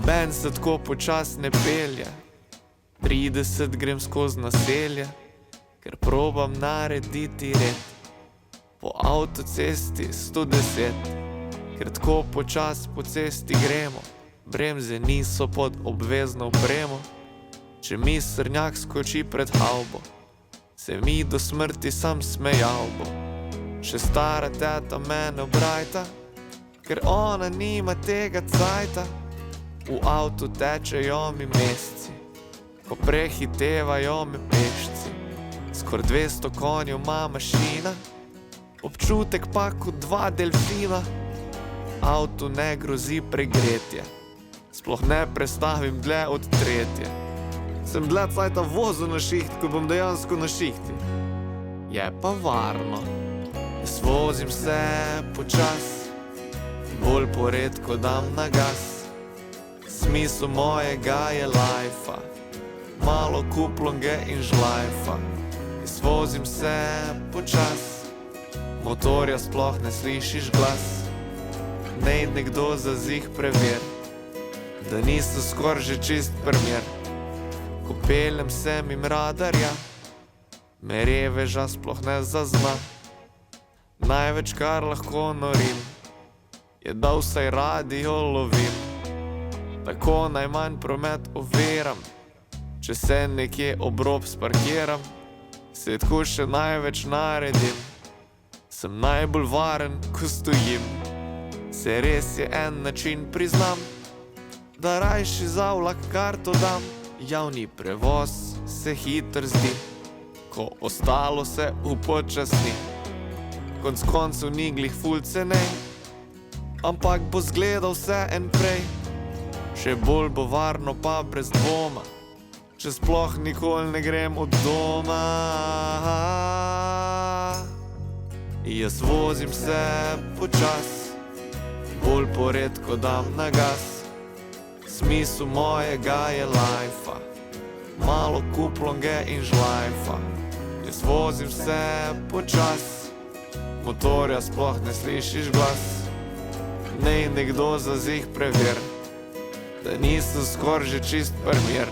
Noben se tako počas ne pelje, 30 grem skozi naselje, ker probam narediti red. Po avtocesti 110, ker tako počas po cesti gremo, bremze niso pod obvezno opremo. Če mi srnjak skoči pred havbo, se mi do smrti sam smejal bo. Še stara teta mene obrajta, ker ona nima tega cajta. V avtu tečejo mi meseci, ko prehitevajo me pešci. Skor 200 konjev ima mašina, občutek pa kot 2 delfina. Avtu ne grozi pregretje, sploh ne prestavim dlje od 3. Sem dlje cajta vozil na šiht, ko bom dejansko na šihti. Je pa varno, jaz vozim se počas, bolj poredko dam na gas. Smisel mojega je lajfa, malo kuplonge in žlajfa. Jaz vozim se počas, motorja sploh ne slišiš glas. Nej nekdo zazih prever, da nisem skor že čist primer. Ko peljem se mim radarja, me reveža sploh ne zazna. Največ kar lahko norim, je da vsaj radio lovim. Tako najmanj promet oviram, če se nekje ob rob sparkiram. Se tako še največ naredim, sem najbolj varen, ko stojim. Se res je en način priznam, da rajši za vlak karto dam. Javni prevoz se hitr zdi, ko ostalo se upočasni. Konc koncev ni glih ful cenej, ampak bo zgledal vse en prej. Še bolj bo varno pa brez dvoma, če sploh nikoli ne grem od doma. Jaz vozim se počas, bolj poredko dam na gas. Smisel mojega je lajfa, malo kuplonge in žlajfa. Jaz vozim se počas, motorja sploh ne slišiš glas. Nej nekdo zazih prever, da nisem skor že čist primer.